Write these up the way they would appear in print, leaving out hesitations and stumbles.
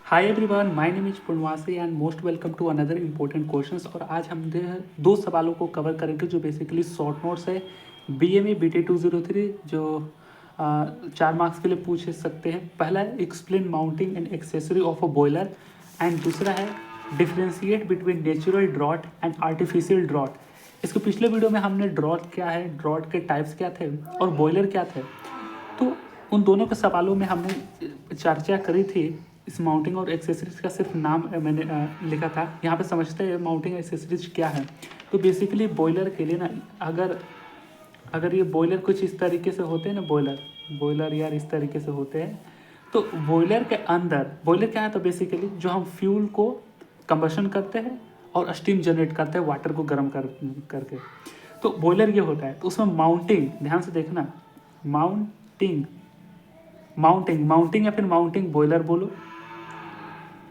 Hi everyone, my name is Purnavasi and most welcome to another important questions. और आज हम दो सवालों को कवर करेंगे जो बेसिकली शॉर्ट नोट्स है बीएमए बीटी 203 जो 4 मार्क्स के लिए पूछ सकते हैं। पहला है explain mounting and accessory of a boiler and दूसरा है differentiate between natural draught and artificial draught. इसके पिछले वीडियो में हमने ड्रॉट क्या है, ड्रॉट के टाइप्स क्या थे और बॉयलर क्या थे, तो उन दोनों के सवालों में हमने चर्चा करी थी। इस माउंटिंग और एक्सेसरीज का सिर्फ नाम मैंने लिखा था। यहाँ पे समझते हैं माउंटिंग एक्सेसरीज क्या है। तो बेसिकली बॉयलर के लिए ना, अगर ये बॉयलर कुछ इस तरीके से होते हैं ना, बॉयलर यार इस तरीके से होते हैं। तो बॉयलर के अंदर बॉयलर क्या है, तो बेसिकली जो हम फ्यूल को कंबशन करते हैं और स्टीम जनरेट करते हैं वाटर को गर्म करके, तो बॉयलर ये होता है। तो उसमें माउंटिंग, ध्यान से देखना, माउंटिंग या फिर माउंटिंग बॉयलर बोलो,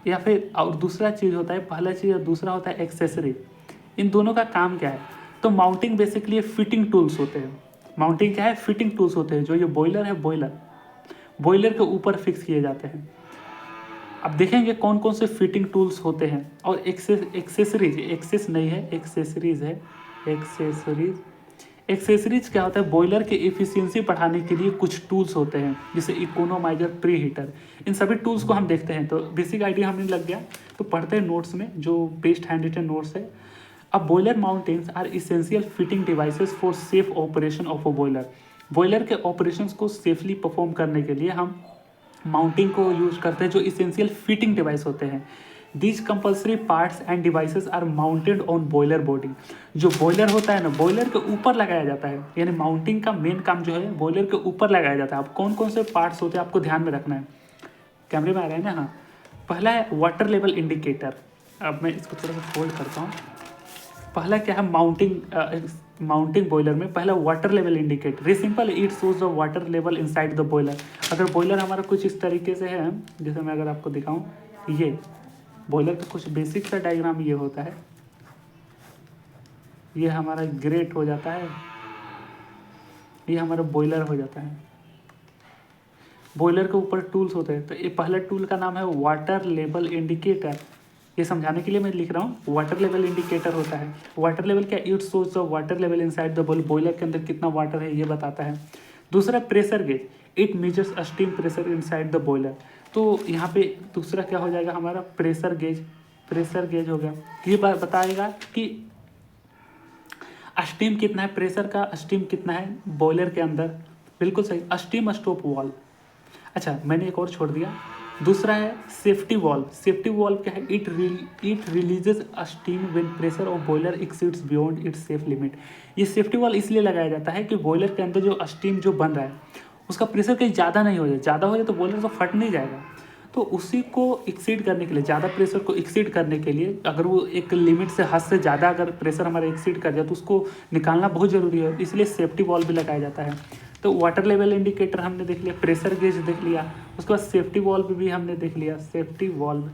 या फिर और दूसरा चीज़ होता है, पहला चीज़ और दूसरा होता है एक्सेसरी। इन दोनों का काम क्या है, तो माउंटिंग बेसिकली फिटिंग टूल्स होते हैं। माउंटिंग क्या है, फिटिंग टूल्स होते हैं। जो ये बॉयलर है, बॉयलर के ऊपर फिक्स किए जाते हैं। अब देखेंगे कौन कौन से फिटिंग टूल्स होते हैं। और एक्सेसरीज, एक्सेस नहीं है, एक्सेसरीज है। एक्सेसरीज क्या होता है, बॉयलर की एफिशिएंसी बढ़ाने के लिए कुछ टूल्स होते हैं, जैसे इकोनोमाइजर, प्री हीटर। इन सभी टूल्स को हम देखते हैं तो बेसिक आइडिया हमें लग गया। तो पढ़ते हैं नोट्स में, जो बेस्ट हैंड रिटन नोट्स है। अब boiler mountings are essential fitting devices for safe operation of a boiler. Boiler के ऑपरेशंस को सेफली परफॉर्म करने के लिए हम माउंटिंग को यूज करते हैं, जो इसेंशियल फिटिंग डिवाइस होते हैं। These compulsory parts and devices are mounted on boiler body. जो बॉयलर होता है ना, बॉयलर के ऊपर लगाया जाता है। यानी माउंटिंग का मेन काम जो है बॉयलर के ऊपर लगाया जाता है। अब कौन कौन से पार्ट्स होते हैं आपको ध्यान में रखना है। कैमरे में आ रहे हैं ना, हाँ। पहला है वाटर लेवल इंडिकेटर। अब मैं इसको थोड़ा सा फोल्ड करता हूँ। पहला क्या है, माउंटिंग बॉयलर में पहला वाटर लेवल इंडिकेटर। ये सिंपल है, it shows the water level inside the boiler. अगर बॉयलर हमारा कुछ इस तरीके से है, जैसे मैं अगर आपको दिखाऊं, ये बॉयलर का कुछ बेसिक सा डायग्राम ये होता है। ये हमारा ग्रेट हो जाता है, ये हमारा बॉयलर हो जाता है। बॉयलर के ऊपर टूल्स होते हैं। तो ये पहला टूल का नाम है वाटर लेवल इंडिकेटर। ये समझाने के लिए मैं लिख रहा हूँ, वाटर लेवल इंडिकेटर होता है। वाटर लेवल क्या, it shows the water level inside the boiler. Boiler के अंदर कितना वाटर है ये बताता है। दूसरा pressure gauge, it measures steam pressure inside the boiler. तो यहाँ पे दूसरा क्या हो जाएगा हमारा, प्रेशर गेज हो गया। ये बताएगा कि स्टीम कितना है, प्रेशर का स्टीम कितना है बॉयलर के अंदर। बिल्कुल सही, स्टीम स्टॉप वाल्व। अच्छा, मैंने एक और छोड़ दिया। दूसरा है सेफ्टी वाल्व। सेफ्टी वाल्व क्या है, it releases steam when pressure of boiler exceeds beyond it's safe limit. ये सेफ्टी वाल्व इसलिए लगाया जाता है कि बॉयलर के अंदर जो स्टीम जो बन रहा है उसका प्रेशर कहीं ज़्यादा नहीं हो जाए। ज़्यादा हो जाए तो बॉयलर तो फट नहीं जाएगा। तो उसी को एक्सीड करने के लिए, ज़्यादा प्रेशर को एक्सीड करने के लिए, अगर वो एक लिमिट से हद से ज़्यादा अगर प्रेशर हमारा एक्सीड कर जाए तो उसको निकालना बहुत ज़रूरी है। इसलिए सेफ्टी वाल्व भी लगाया जाता है। तो वाटर लेवल इंडिकेटर हमने देख लिया, प्रेशर गेज देख लिया, उसके बाद सेफ्टी वाल्व भी हमने देख लिया। सेफ्टी वाल्व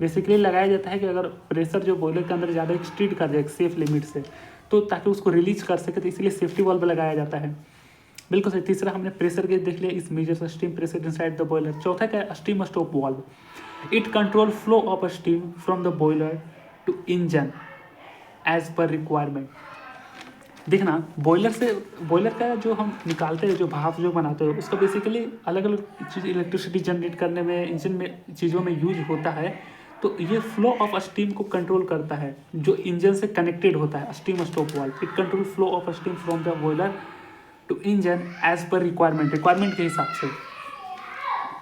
बेसिकली लगाया जाता है कि अगर प्रेशर जो बॉयलर के अंदर ज़्यादा एक्सटीड कर जाए सेफ लिमिट से, तो ताकि उसको रिलीज कर सके, तो इसलिए सेफ्टी वाल्व लगाया जाता है। बिल्कुल सही। तीसरा हमने प्रेशर गेज देख लिया, इस measures steam pressure inside the boiler. चौथा क्या है, steam stop valve. It control flow of steam from the boiler to engine as per requirement. देखना, बॉयलर का जो हम निकालते हैं, जो भाप जो बनाते हैं, उसका बेसिकली अलग अलग चीज़ इलेक्ट्रिसिटी जनरेट करने में, इंजन में चीज़ों में यूज होता है। तो ये फ्लो ऑफ स्टीम को कंट्रोल करता है, जो इंजन से कनेक्टेड होता है। Steam stop valve, it control flow of steam from the boiler to engine as per requirement के हिसाब से।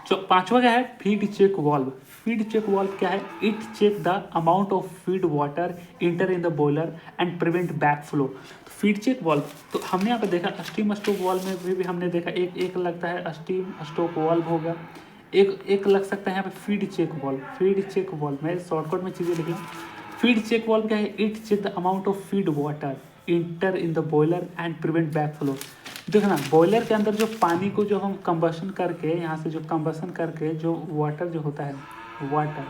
जो पांचवा क्या है, feed check valve. Feed check valve क्या है, it check the amount of feed water enter in the boiler and prevent back flow. Feed check valve, तो हमने यहाँ पे देखा स्टीम स्टॉप वाल्व में भी हमने देखा एक लगता है स्टीम स्टॉप वाल्व हो गया, एक लग सकता है यहाँ पे फीड चेक वाल्व। मैं शॉर्टकट में चीज़ें लिख रहा हूँ। फीड चेक वाल्व क्या है, it check the amount of feed water enter in the boiler and prevent back flow. देखना, बॉयलर के अंदर जो पानी को जो हम कंबशन करके, यहाँ से जो कंबशन करके जो वाटर जो होता है, वाटर,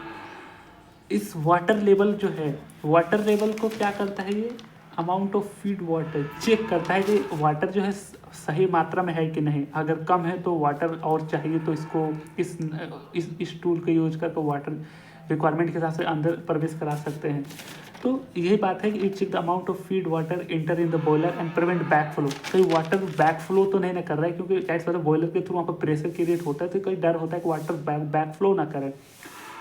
इस वाटर लेवल जो है, वाटर लेवल को क्या करता है, ये amount of feed water check करता है कि वाटर जो है सही मात्रा में है कि नहीं। अगर कम है तो वाटर और चाहिए तो इसको इस टूल का यूज करके वाटर रिक्वायरमेंट के हिसाब से अंदर प्रवेश करा सकते हैं। तो यही बात है कि it check the amount of feed water enter in the boiler and prevent back flow. कहीं वाटर बैक फ्लो तो नहीं ना कर रहा है, क्योंकि एट्स मतलब बॉयलर के थ्रू वहाँ पर प्रेशर क्रिएट होता है, तो कोई डर होता है कि वाटर बैक फ्लो ना करे।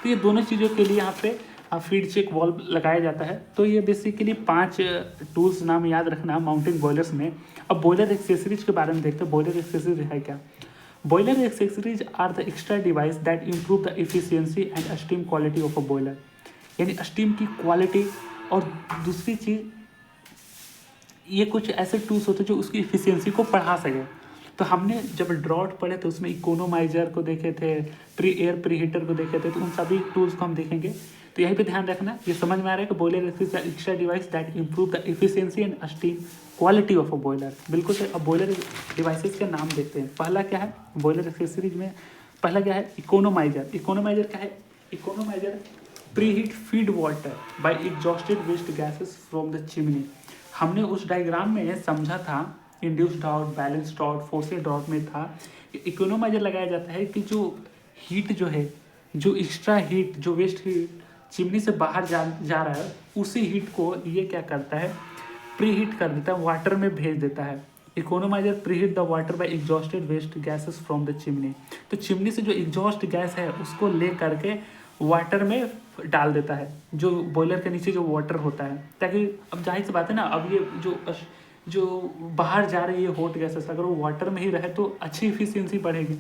तो ये दोनों चीज़ों के लिए यहाँ पे फीड चेक वाल्व लगाया जाता है। तो ये बेसिकली 5 टूल्स नाम याद रखना माउंटिंग बॉयलर्स में। अब बॉयलर एक्सेसरीज के बारे में देखते हैं। बॉयलर एक्सेसरीज है क्या? Boiler accessories are the extra device that improve the efficiency and steam quality of a boiler. यानी स्टीम की क्वालिटी, और दूसरी चीज़ ये कुछ ऐसे टूल्स होते हैं जो उसकी एफिशिएंसी को बढ़ा सके। तो हमने जब ड्रॉट पढ़े थे उसमें इकोनोमाइजर को देखे थे, एयर प्रीहीटर को देखे थे, तो उन सभी टूल्स को हम देखेंगे। तो यहीं पे ध्यान रखना, ये समझ में आ रहा है कि boiler extra device that improve the efficiency and steam quality of a boiler. बिल्कुल सही। अब बॉयलर डिवाइसेस के नाम देखते हैं। पहला क्या है बॉयलर एक्सेसरीज में? पहला क्या है? इकोनोमाइजर। इकोनोमाइजर क्या है? Economiser preheat feed water by exhausted waste gases from the chimney. हमने उस डायग्राम में समझा था induced draught, balance draught, forced draught में था कि इकोनोमाइजर लगाया जाता है कि जो हीट जो है, जो एक्स्ट्रा हीट, जो वेस्ट हीट चिमनी से बाहर जा रहा है, उसी हीट को ये क्या करता है? प्रीहीट कर देता है, वाटर में भेज देता है। Economiser preheat the water by exhausted waste gases from the chimney. तो चिमनी से जो एग्जॉस्ट गैस है उसको ले करके वाटर में डाल देता है, जो बॉयलर के नीचे जो वाटर होता है, ताकि अब जाहिर सी बात है ना, अब ये जो बाहर जा रही है हॉट गैसेस, अगर वो वाटर में ही रहे तो अच्छी इफिशियंसी बढ़ेगी।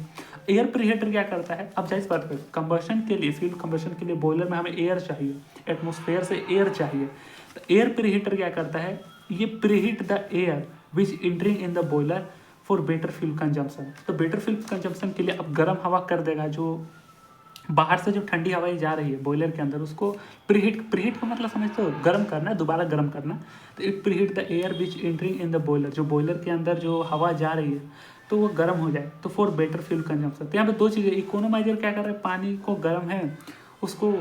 एयर प्रीहीटर क्या करता है? अब जाहिर सी बात है, कंबशन के लिए, फ्यूल कंबशन के लिए बॉयलर में हमें एयर चाहिए, एटमॉस्फेयर से एयर चाहिए। तो एयर प्रीहीटर क्या करता है? ये preheat the air which entering in the boiler for better fuel consumption. तो बेटर फ्यूल कंजम्पशन के लिए अब गर्म हवा कर देगा, जो बाहर से जो ठंडी हवाएं जा रही है बॉयलर के अंदर, उसको प्रीहीट का मतलब समझते हो? गर्म करना, दोबारा गर्म करना। तो it preheat the air which entering in the boiler, जो बॉयलर के अंदर जो हवा जा रही है तो वो गर्म हो जाए, तो फॉर बेटर फ्यूल कंजम्पशन। तो यहाँ पे दो चीज़ें, इकोनोमाइजर क्या कर रहा है? पानी को गर्म है उसको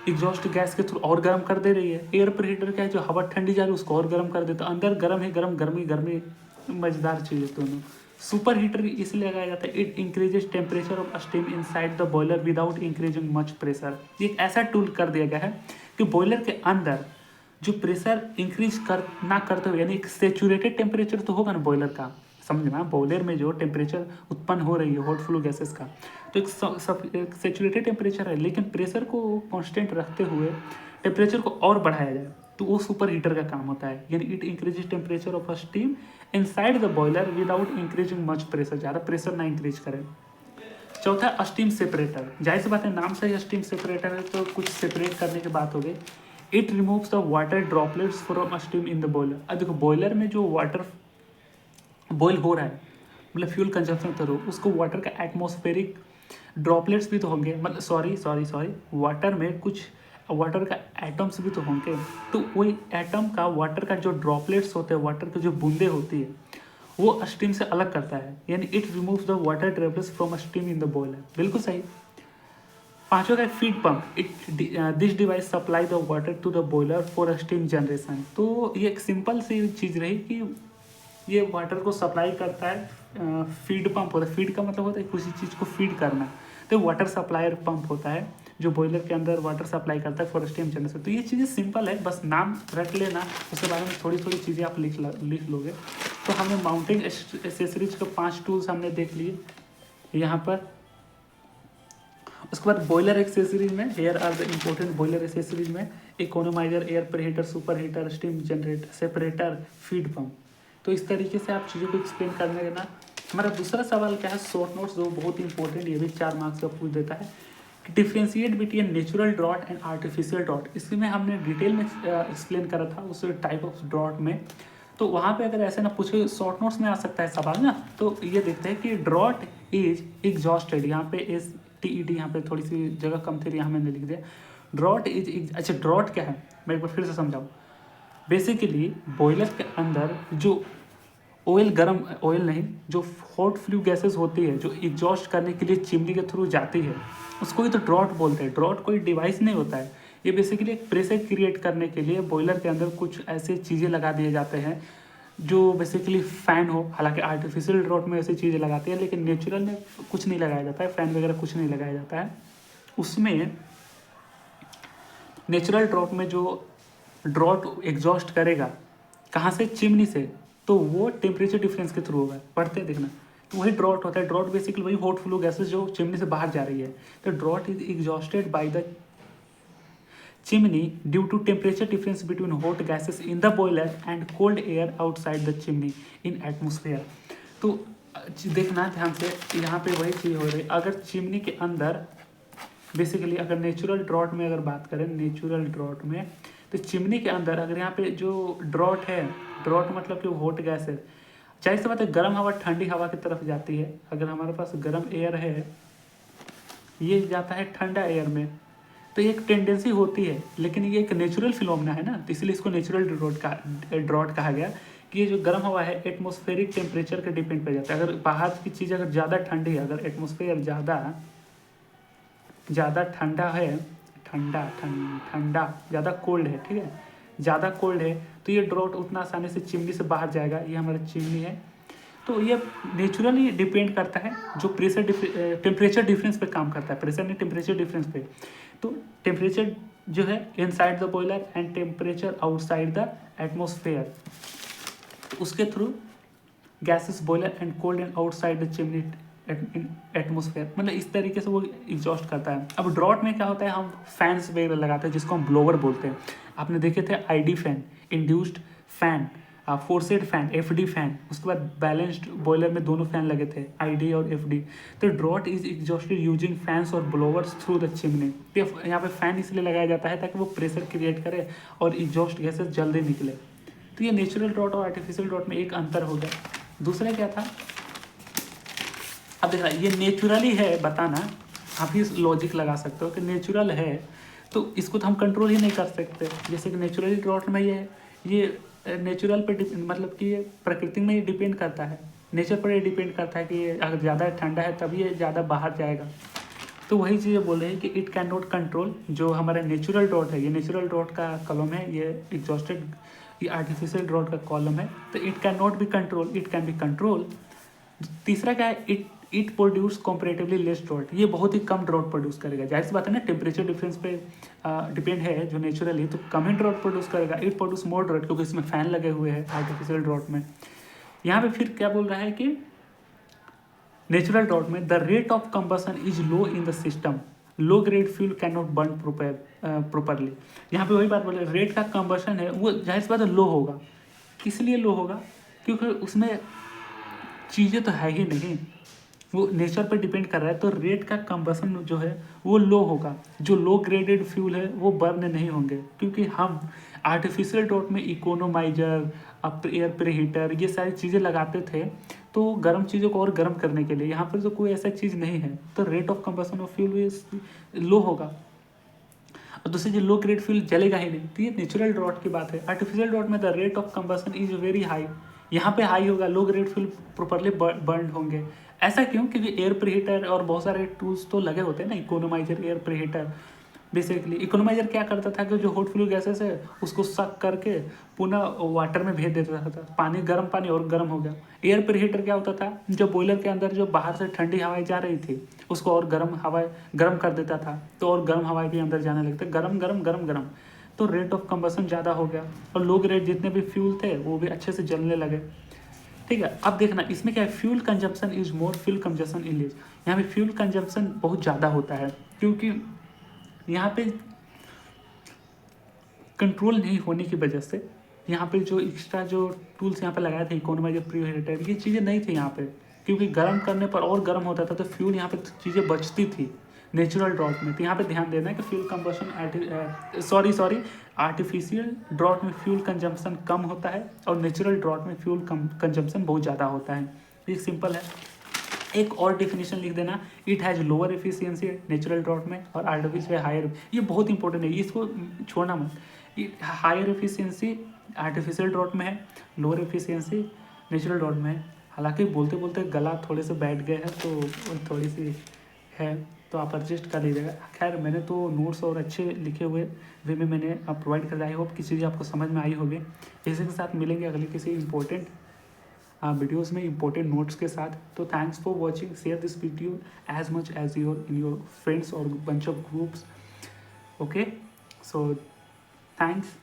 एग्जॉस्ट गैस के थ्रू और गर्म कर दे रही है। एयर प्रीहीटर क्या है? जो हवा ठंडी जा रही है उसको और गर्म कर देता है। अंदर गर्म है, गर्मी, मजेदार चीज़ है दोनों। सुपर हीटर इसलिए लगाया जाता है, it increases temperature of steam inside the boiler without increasing much pressure. ये एक ऐसा टूल कर दिया गया है कि बॉयलर के अंदर जो प्रेशर इंक्रीज ना करते हुए, यानी एक सेचुरेटेड टेम्परेचर तो होगा ना बॉयलर का, समझना, बॉयलर में जो टेम्परेचर उत्पन्न हो रही है हॉट फ्लो गैसेस का, तो एक सेचुरेटेड टेम्परेचर है, लेकिन प्रेशर को कांस्टेंट रखते हुए टेम्परेचर को और बढ़ाया जाए, तो वो सुपर हीटर का काम होता है। यानी it increases temperature of steam inside the boiler without increasing much pressure, ज़्यादा प्रेशर ना इंक्रीज करें। चौथा स्टीम सेपरेटर। जाहिर सी बात है, नाम से ही स्टीम सेपरेटर है तो कुछ सेपरेट करने की बात हो गई। It removes the water droplets from steam in the boiler. अब देखो बॉयलर में जो वाटर बॉयल हो रहा है, मतलब फ्यूल कंजम्पशन करो, उसको वाटर का एटमॉस्फेरिक ड्रॉपलेट्स भी तो होंगे, मतलब सॉरी वाटर में कुछ वाटर का एटम्स भी तो होंगे। तो वही एटम का, वाटर का जो ड्रॉपलेट्स होते हैं, वाटर की जो बूंदे होती है, वो स्टीम से अलग करता है। यानी it removes the water droplets from steam in the boiler. बिल्कुल सही। पांचवा का feed pump. This device supply the water to the boiler for steam generation. तो ये एक सिंपल सी चीज़ रही कि ये वाटर को सप्लाई करता है। फीड पंप होता है, फीड का मतलब होता है किसी चीज़ को फीड करना, तो वाटर सप्लायर पंप होता है जो बॉयलर के अंदर वाटर सप्लाई करता है फॉर स्टीम जनरेशन। तो ये चीज़ें सिंपल है, बस नाम रख लेना, उसके बारे में थोड़ी थोड़ी चीज़ें आप लिख लोगे। तो हमने माउंटिंग एसेसरीज के 5 टूल्स हमने देख लिए यहाँ पर। उसके बाद बॉयलर एक्सेसरीज में, here are the important boiler accessories में, economiser, air preheater, super heater, steam generator, separator, feed pump. तो इस तरीके से आप चीज़ों को एक्सप्लेन करने देना। हमारा दूसरा सवाल क्या है, शॉर्ट नोट्स, जो बहुत इंपॉर्टेंट, ये भी 4 मार्क्स का पूछ देता है। Differentiate between natural draught and artificial draught. इसमें हमने डिटेल में एक्सप्लेन करा था उस टाइप ऑफ ड्रॉट में। तो वहाँ पे अगर ऐसे ना पूछे, शॉर्ट नोट्स में आ सकता है सवाल ना, तो ये देखते हैं कि ड्रॉट इज एग्जॉस्टेड। यहाँ पे STED, यहाँ पे थोड़ी सी जगह कम थी, यहाँ मैंने लिख दिया ड्रॉट इज। अच्छा, ड्रॉट क्या है, मैं एक बार फिर से समझाऊँ। बेसिकली बॉयलर के अंदर जो ऑयल नहीं, जो हॉट फ्लू गैसेस होती है, जो एग्जॉस्ट करने के लिए चिमनी के थ्रू जाती है, उसको ही तो ड्रॉट बोलते हैं। ड्रॉट कोई डिवाइस नहीं होता है, ये बेसिकली एक प्रेशर क्रिएट करने के लिए बॉयलर के अंदर कुछ ऐसे चीज़ें लगा दिए जाते हैं जो बेसिकली फ़ैन हो, हालांकि आर्टिफिशियल ड्रॉट में ऐसी चीज़ें लगाते हैं, लेकिन नेचुरल में कुछ नहीं लगाया जाता है, फ़ैन वगैरह कुछ नहीं लगाया जाता है उसमें। नेचुरल ड्रॉट में जो ड्रॉट एग्जॉस्ट करेगा कहाँ से, चिमनी से, तो वो टेम्परेचर डिफरेंस के थ्रू होगा, पढ़ते हैं देखना। तो वही ड्रॉट होता है, ड्रॉट बेसिकली वही हॉट फ्लू गैसेस जो चिमनी से बाहर जा रही है। तो draught is exhausted by the chimney due to temperature difference between hot gases in the boiler and cold air outside the chimney in atmosphere। तो देखना ध्यान से, यहाँ पे वही चीज़ हो रही है। अगर चिमनी के अंदर बेसिकली, अगर नेचुरल ड्रॉट में अगर बात करें, नेचुरल ड्रॉट में, तो चिमनी के अंदर अगर यहाँ पे जो ड्रॉट है, ड्रॉट मतलब कि हॉट गैस है, जाहिर सी बात है गर्म हवा ठंडी हवा की तरफ जाती है। अगर हमारे पास गर्म एयर है, ये जाता है ठंडा एयर में, तो ये एक टेंडेंसी होती है, लेकिन ये एक नेचुरल फिनोमेना है ना, तो इसलिए इसको नेचुरल ड्रॉट कहा गया कि ये जो गर्म हवा है एटमॉस्फेरिक टेम्परेचर के डिपेंड पे जाता है। अगर बाहर की चीज़ अगर ज़्यादा ठंडी है, अगर एटमॉस्फेयर ज़्यादा ठंडा है, ठंडा ज़्यादा कोल्ड है, ठीक है, ज़्यादा कोल्ड है, तो ये ड्रॉट उतना आसानी से चिमनी से बाहर जाएगा। ये हमारा चिमनी है, तो ये नेचुरली डिपेंड करता है, जो टेम्परेचर डिफरेंस पे काम करता है, प्रेशर नहीं टेम्परेचर डिफरेंस पे। तो टेम्परेचर जो है inside the boiler and temperature outside the atmosphere, उसके through gases boiler and cold and outside the chimney in atmosphere, मतलब इस तरीके से वो एग्जॉस्ट करता है। अब ड्रॉट में क्या होता है, हम फैंस वगैरह लगाते हैं जिसको हम ब्लोवर बोलते हैं। आपने देखे थे ID fan, induced fan, forced fan, FD fan, उसके बाद बैलेंस्ड बॉयलर में दोनों फैन लगे थे, आईडी और एफडी। तो draught is exhausted using fans और ब्लोवर्स थ्रू द चिमनी। यहाँ पे फैन इसलिए लगाया जाता है ताकि वो प्रेशर क्रिएट करे और एग्जॉस्ट गैसेस जल्दी निकले। तो ये नेचुरल ड्रॉट और आर्टिफिशियल ड्रॉट में एक अंतर हो गया। दूसरा क्या था, अब देख रहा है, ये नेचुरली है बताना, आप ही लॉजिक लगा सकते हो कि नेचुरल है तो इसको तो हम कंट्रोल ही नहीं कर सकते। जैसे कि नेचुरली ड्रॉट में ये नेचुरल पे मतलब कि ये प्रकृति में ये डिपेंड करता है, नेचर पर ये डिपेंड करता है कि ये अगर ज़्यादा ठंडा है तभी ये ज़्यादा बाहर जाएगा। तो वही चीज़ें बोल रहे हैं कि इट कैन नॉट कंट्रोल। जो हमारा नेचुरल ड्रॉट है, ये नेचुरल ड्रॉट का कॉलम है, ये एग्जॉस्टेड, ये आर्टिफिशियल ड्रॉट का कॉलम है। तो it can not be control, it can be control. तीसरा क्या है, it produce comparatively less draught, ये बहुत ही कम ड्रॉट प्रोड्यूस करेगा। जाहिर सी बात है ना, टेम्परेचर डिफरेंस पे डिपेंड है जो नेचुरली, तो कम ही ड्रॉट प्रोड्यूस करेगा। इट प्रोड्यूस मोर ड्रॉट, क्योंकि इसमें फैन लगे हुए हैं आर्टिफिशियल ड्रॉट में। यहाँ पे फिर क्या बोल रहा है कि नेचुरल ड्रॉट में the rate of combustion is low in the system, low grade fuel can not burn properly. यहाँ पे वही बात बोले, रेट का कंबसन है वो जाहिर सी बात है लो होगा। किस लिए लो होगा, क्योंकि उसमें चीज़ें तो है ही नहीं, वो नेचर पर डिपेंड कर रहा है। तो रेट का कंबसन जो है वो लो होगा, जो लो ग्रेडेड फ्यूल है वो बर्न नहीं होंगे। क्योंकि हम आर्टिफिशियल ड्रॉट में इकोनोमाइजर, एयर प्रीहीटर, ये सारी चीज़ें लगाते थे तो गर्म चीज़ों को और गर्म करने के लिए। यहाँ पर तो कोई ऐसा चीज़ नहीं है, तो rate of combustion of fuel low होगा। और दूसरी जो लो ग्रेड फ्यूल जलेगा ही नहीं। तो ये नेचुरल ड्रॉट की बात है। आर्टिफिशियल ड्रॉट में the rate of combustion is very high, यहाँ पे हाई होगा, low grade fuel properly burn होंगे। ऐसा क्यों, क्योंकि एयर प्रीहीटर और बहुत सारे टूल्स तो लगे होते हैं ना, economiser, air preheater. Basically economiser क्या करता था कि जो हॉट फ्लू गैसेस है उसको सक करके पुनः वाटर में भेज देता था, पानी गर्म पानी और गर्म हो गया। एयर प्रीहीटर क्या होता था, जो बॉयलर के अंदर जो बाहर से ठंडी हवाएं जा रही थी उसको और गर्म हवाएं गर्म कर देता था, तो और गर्म हवाएं भी अंदर जाने लगते, गर्म गर्म गर्म गर्म, तो रेट ऑफ कंबसन ज़्यादा हो गया और लो ग्रेड जितने भी फ्यूल थे वो भी अच्छे से जलने लगे। ठीक है, अब देखना इसमें क्या है, fuel consumption is more, fuel consumption is less. यहाँ पे फ्यूल कंजप्शन बहुत ज़्यादा होता है क्योंकि यहाँ पे कंट्रोल नहीं होने की वजह से यहाँ पे जो एक्स्ट्रा जो टूल्स यहाँ पे लगाए थे, इकोनोमाइजर, प्रीहीटर, ये चीज़ें नहीं थी यहाँ पे। क्योंकि गर्म करने पर और गर्म होता था तो फ्यूल यहाँ पे चीज़ें बचती थी नेचुरल ड्रॉट में। तो यहाँ पे ध्यान देना है कि फ्यूल कंबशन आर्टिफिशियल ड्रॉट में फ्यूल कंजम्पशन कम होता है और नेचुरल ड्रॉट में फ्यूल कंजम्पशन बहुत ज़्यादा होता है। ये सिंपल है। एक और डेफिनेशन लिख देना, it has lower efficiency natural draught में और आर्टिफिशियल हायर। ये बहुत इंपॉर्टेंट है, इसको छोड़ना मत। हायर एफिशिएंसी आर्टिफिशियल ड्रॉट में है, लोअर एफिशिएंसी नेचुरल ड्रॉट में है। हालांकि बोलते बोलते गला थोड़े से बैठ गए हैं तो थोड़ी सी है तो आप एडजस्ट कर लीजिएगा। खैर मैंने तो नोट्स और अच्छे लिखे हुए वे में मैंने प्रोवाइड कर दिया। आई होप किसी चीज़ आपको समझ में आई होगी। इसी के साथ मिलेंगे अगले किसी इंपॉर्टेंट वीडियोज़ में इंपॉर्टेंट नोट्स के साथ। तो thanks for watching, share this video as much as your in your friends और bunch of groups. Okay, so thanks.